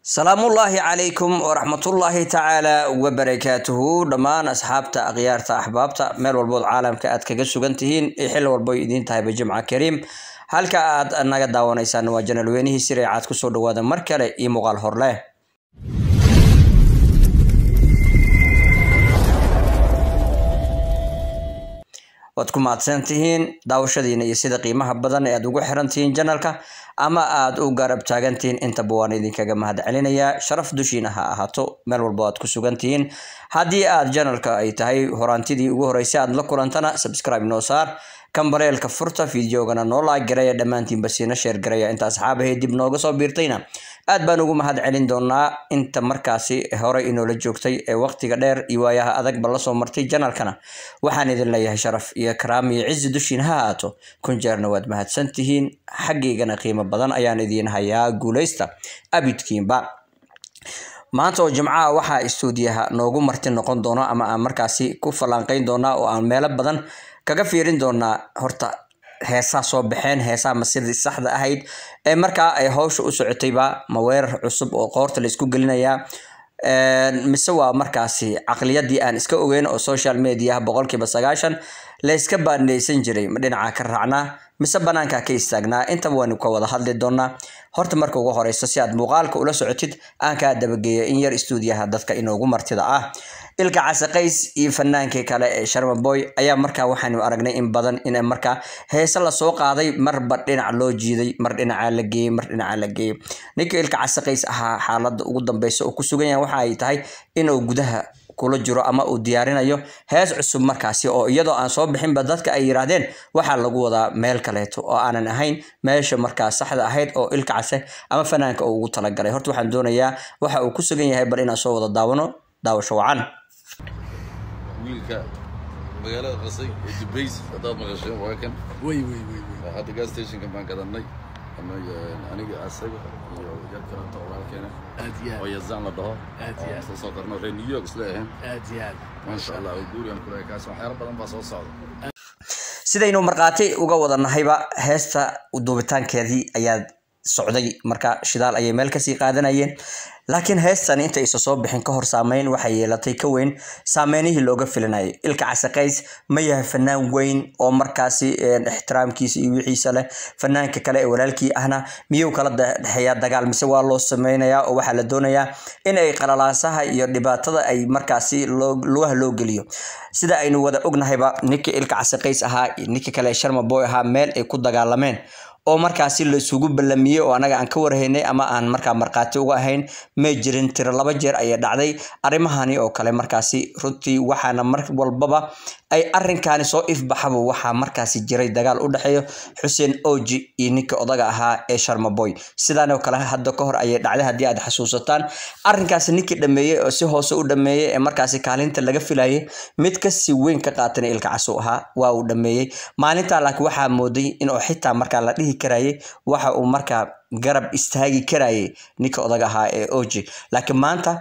سلام الله عليكم ورحمة الله تعالى وبركاته دمان أصحابتا أغيارتا أحبابتا ميل والبود عالم كأد كجسوغنتهين إحل والبوي إدين تهي بجمعة كريم هالكا أد أننا داوانيسان واجنا الوينيه سريعات كسو دوادا مركالي إيموغال هورلاه wadku maadsantihiin daawashadiina iyo sida qiimaha badan ee aad ugu xirantihiin channelka ama aad u garab taagantihiin inta baan idinkaga mahadcelinaya sharaf dushiina ha ahaato meel walba aad ku sugantihiin hadii aad channelka ay tahay horaantidii ugu horeysay aad la kulantana subscribe noo saar kambareelka furta fiidiyoogana noo like gareeya dhamaantiin basiina share gareeya inta asxaabahay dib nooga soo biirtayna aad baan ugu mahadcelin doonaa inta markaasi hore inoo la joogtay ee waqtiga dheer iyo waayaha adag bal la soo martay channelkana waxaan idin leeyahay sharaf iyo karaam iyo cizi dushiina ha ahaato kun jeerna waad mahadsantihiin xaqiigana qiimo badan ayaan idin hayaa guuleysta abidkiinba maanta oo jimcaha waxa stuudiyaha noogu marti noqon doono ama aan markaasi ku falanqeyn doona oo aan meelo badan kaga fiirin doona horta heesaa soo baxeen heesaa masidii saxda ahayd ee markaa ay hawsha u socotayba ma weerar cusub oo qoorta la isku gelinaya mise waa markaasi aqliyadii aan iska ogeyn oo social media 90% la iska baandeysan jiray ma dhinaca ka raacnaa mise banaanka ka istaagnaa inta waan ka wada hadli doonaa horta marka ugu horeyso si aad muuqaalka ula socotid aan ka dabageeyo in yar stuudiyaha dadka inoogu martida ah ilka casaqays iyo fannaankii kale ee Sharma Boy ayaa markaa waxaanu aragnay in badan in markaa heesa la soo qaaday marba dhinac loo jiiday mar dhinaca la geeyay ninka ilka casaqays ahaa xaaladda ugu dambaysa oo ku sugan yahay waxa ay tahay inuu gudaha kula jiro ama uu diyaarinayo hees cusub markaasi oo iyadoo aan soo bixin ba dadka ay yiraahdeen waxa lagu wadaa meel kaleeto oo aanan ahayn meesha markaa saxda ahayd oo ilka case ama fanaanka uu ugu talagalay horta waxaan doonayaa waxa uu ku sugan yahay bal inaan soo wada daawasho wacan wiilka magaalada qasay ee Dubays hada maqashay waa kan way hada gas station kan baan gadanay ama aniga asaga iyo yarkan tawalkeena aadiya oo yazan la dhaho aadiya soo qarno reer New York isleeyahay aadiya ma sha Allah guuriyaan kula kaas waxyaalo badan baa soo socda sidaynu marqaatay uga wadanahayba heesta u duubitaankeedii ayaa socday marka shidaal ay meel ka sii qaadanayeen laakiin heestan inta ay soo bixin ka hor saameyn waxay yeelatay ka weyn saameynihii looga filanayay ilka casaqays ma yahay fanaan weyn oo markaasi ixtiraamkiisa iyo wixiisa leh fanaanka kale ee walaalkii ahna miyuu kala dhaxeeyaa dagaal mise waa loo sameeynaya oo waxa la doonayaa in ay qalalaasaha iyo dhibaatada ay markaasi loo geliyo sida aynu wada ognahayba ninka ilka casaqays ahaa ninka kale Sharma Boy ahaa meel ay ku dagaalameen oo markaasi la isugu ballamiyay oo anaga aan ka warhaynay ama aan markaa marqaati uga ahayn ma jirin tiro laba jeer ay dhacday arimahani oo kale markaasi runtii waxaana mar walbaba ay arinkaani soo ifbaxaba waxa markaasi jiray dagaal u dhaxeeyo Xuseen Oji iyo ninka odaga ahaa ee Sharma Boy sidaan oo kale hadda ka hor ay dhacday hadii aad xasuusataan arinkaasi ninka dhameeyay oo si hoose u dhameeyay ee markaasi kaalinta laga filayay mid ka si weyn ka qaatay ilka caso ahaa waa uu dhameeyay maalinta laakiin waxa mooday in oo xitaa markaa la dhihi karayay waxa uu markaa garab istaagi karayay ninka odaga ahaa ee Oji laakiin maanta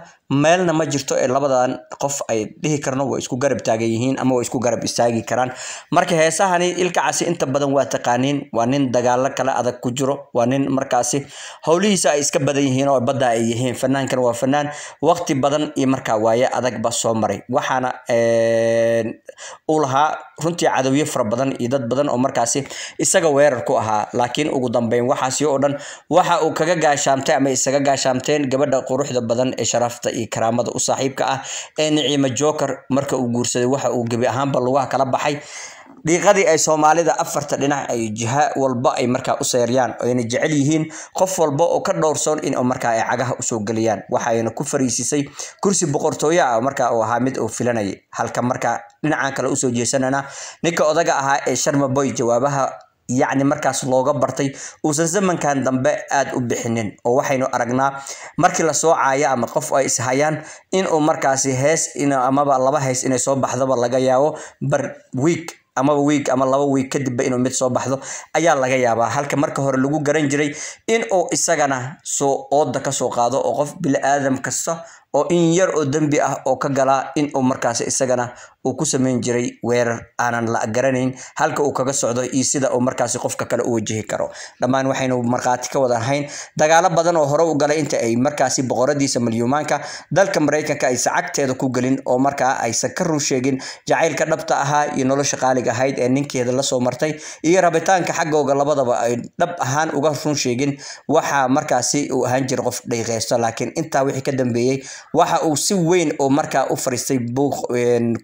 meelna ma jirto ee labadan qof ay dhihi karno way isku garab taagan yihiin ama way isku garab istaagi karaan marka heesahani ilka casi inta badan waa taqaaniin waa nin dagaal kala adag ku jiro waa nin markaasi hawlihiisa ay iska badan yihiin oo badda ay yihiin fanaankan waa fanaan waqti badan iyo markaa waaye adag ba soo maray waxaana uu lahaa runtii cadawyo fara badan iyo dad badan oo markaasi isaga weerar ku ahaa laakiin ugu dambeyn waxaasi oo dhan waxa uu kaga gaashaamtay ama isaga gaashaamteen gabadha quruxda badan ee sharafta iyo karaamada u saaxiibka ah ee Niciima Joker marka uu guursaday waxa uu gabi ahaanba lugaha kala baxay dhiiqadii ay Soomaalida afarta dhinac ay jiha walba ay markaa u seeriyaan oo ay jecel yihiin qof walba oo ka dhowrsoon in markaa ay cagaha u soo galiyaan waxayna ku fariisisay kursi boqortooyo ah markaa oo ahaa mid oo filanay halka markaa dhinacan kale u soo jeesanana ninka odaga ahaa ee Sharma Boy jawaabaha يعني markaas looga bartay uusan zamankan dambe aad u bixinin oo waxaynu aragnaa markii la soo caaya ama qof ay ishayaan in uu markaasi hees ama laba hees inay soo baxdaba laga yaabo bar week ama laba week kadib inuu mid soo baxdo ayaa laga yaabaa halka marka hore lagu garan jiray in uu isagana soo ooda ka soo qaado oo qof bil aadam kasta oo in yar oo dambi ah oo ka gala in uu markaas isagana uu ku sameyn jiray weerar aanan la garanayn halka uu kaga socdo iyo sida uu markaas qofka kale u wajihi karo dhamaan waxaynu marqaati ka wada ahayn dagaalo badan oo hore u galay inta ay markaas boqoradiisa milyuumaanka dalka Mareykanka ay sacagteeda ku galin oo markaa ay ka run sheegin jacaylka dhabta ahaa iyo nolosha qaaliga ahayd ee ninkeeda la soo martay iyo rabitaanka xaggooga labadaba ay dhab ahaan uga run sheegin waxa markaas uu ahaan jiray qof dhayqeysto laakiin inta wixii ka dambeeyay waxa uu si weyn oo markaa u fariistay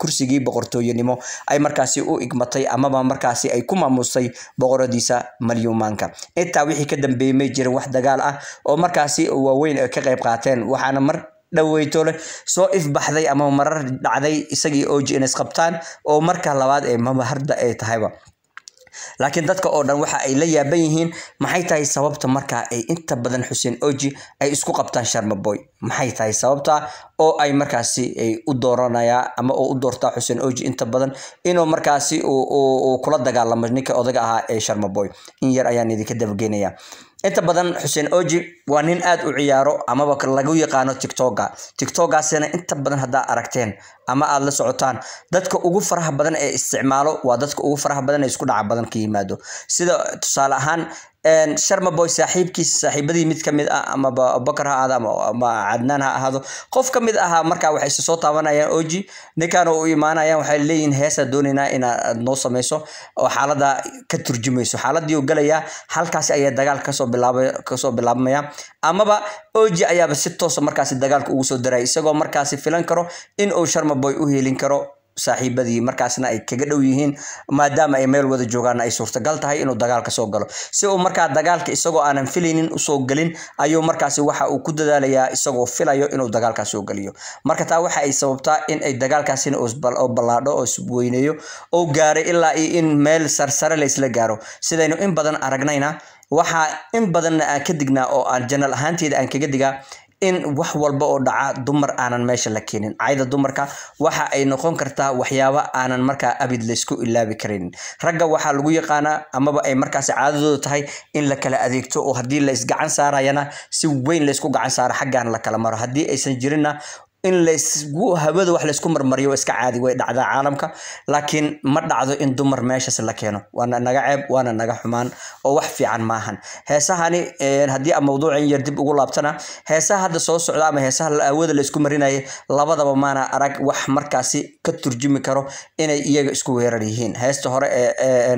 kursigii boqortooyanimo ay markaas u igmatay amaba markaas ay ku maamustay boqoradiisa milyuumaanka inta wixii ka dambeeyay ma jirin wax dagaal ah oo markaas waaweyn ka qayb qaateen waxaana mar dhaweytole soo ifbaxday ama marar dhacday isagii oo jeenis qabtaan oo marka labaad ee mabaharda ay tahayba laakiin dadka oo dhan waxa ay la yaaban yihiin maxay tahay sababta marka ay inta badan Xuseen Oji ay isku qabtaan Sharma Boy maxay tahay sababta oo ay markaasi ay u dooranaya ama oo u doortaa Xuseen Oji inta badan inuu markaasi oo kula dagaalamo ninka odaga ah ee Sharma Boy in yar ayaan idinka dabageenaya inta badan Xuseen Oji waa nin aad u ciyaaro ama lagu yaqaano TikTok-gaasina inta badan hadaa aragteen ama aad la socotaan dadka ugu faraha badan ee isticmaalo waa dadka ugu faraha badan ee isku dhaca badan ka yimaado sida tusaale ahaan Sharma Boy saaxiibadii mid kamid ah ama Bakar ha ahaado ama Adnan ha ahaado qof kamid ah marka waxay soo taabanayaan Oji ninkan oo iimaanayaan waxay leeyihiin heesa doonayna inaad noo sameyso oo xaaladda ka turjumayso xaaladii uu galaya halkaas ay dagaal ka soo bilaabmaya amaba Oji ayaaba si toos markaas dagaalka ugu soo daray isagoo markaas filan karo in uu Sharma Boy u heelin karo saaxiibadii markaasna ay kaga dhow yihiin maadaama ay meel wada joogaan ay suurtagal tahay inuu dagaalka soo galo si uu markaa dagaalka isagoo aanan filaynin u soo galin ayuu markaas waxa uu ku dadaalayaa isagoo filayo inuu dagaalka soo galiyo marka taa waxa ay sababtaa in ay dagaalkaasina oo balaadho oo isweyneeyo oo gaaray ilaa in meel sarsare la isla gaaro sidaynu in badan aragnayna waxa in badan aan ka dignaa oo aan janal ahaanteeda aan kaga digaa in wax walba oo dhaca dumar aanan meesha la keenin ayda dumarka waxa ay noqon kartaa waxyaabo aanan markaa abid la isku ilaabi karin ragga waxa lagu yaqaana amaba ay markaas caadadoodu tahay in la kala adeegto oo hadii la isgacan saarayana si weyn la isku gacan saaro xaggan la kala maro hadii aysan jirinna in la isku habada wax la isku marmariyo iska caadi way dhacdaa caalamka laakiin ma dhacdo in dumar meeshaas la keeno waana naga ceeb waana naga xumaan oo wax fiican maahan heesahani hadii mawduucan yar dib ugu laabtana heesaha hadda soo socda ama heesaha la aawada la isku marinayay labadaba maana arag wax markaasi ka turjumi karo inay iyaga isku weerar yihiin heesta hore ee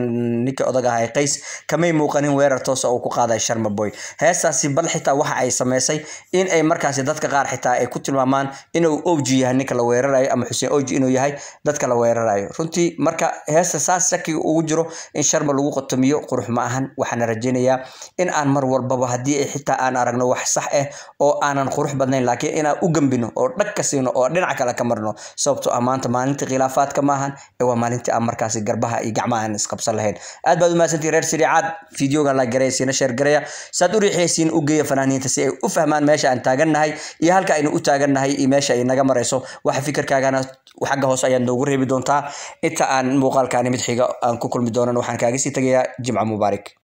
ninka odaga ah Qays kamay muuqanin weerar toos ah oo ku qaaday Sharma Boy heestaasi bal xitaa waxa ay sameysay in ay markaasi dadka qaar xitaa ay ku tilmaamaan inuu Oji yahay ninka la weerarayo ama Xuseen Oji inuu yahay dadka la weerarayo runtii marka heesta saas shakiga ugu jiro in Sharma lagu qotamiyo qurux ma ahan waxaan rajaynayaa in aan mar walba hadii ay xitaa aan aragno wax sax ah oo aanan qurux badnayn laakiin inaan u gambino oo dhag ka siino oo dhinac kale ka marno sababtoo amaanta maalinta khilaafaadka maahan ee waa maalinta aan markaas garbaha iyo gacmaha aan isqabsan lahayn aad baad u maasantii reer siriicad fiidiyoga la gareeyay share gareeya saad u riixaysiin u geeya fanaaniinta si ay u fahmaan meesha aan taagannahay iyo halka aynu u taagannahay iyo meesha ay naga marayso waxa fikirkaagana xagga hoos ayaan noogu reebi doontaa inta aan muuqaalkaani mid xiga aan ku kulmi doonan waxaan kaaga sii tagayaa Jimco Mubaarak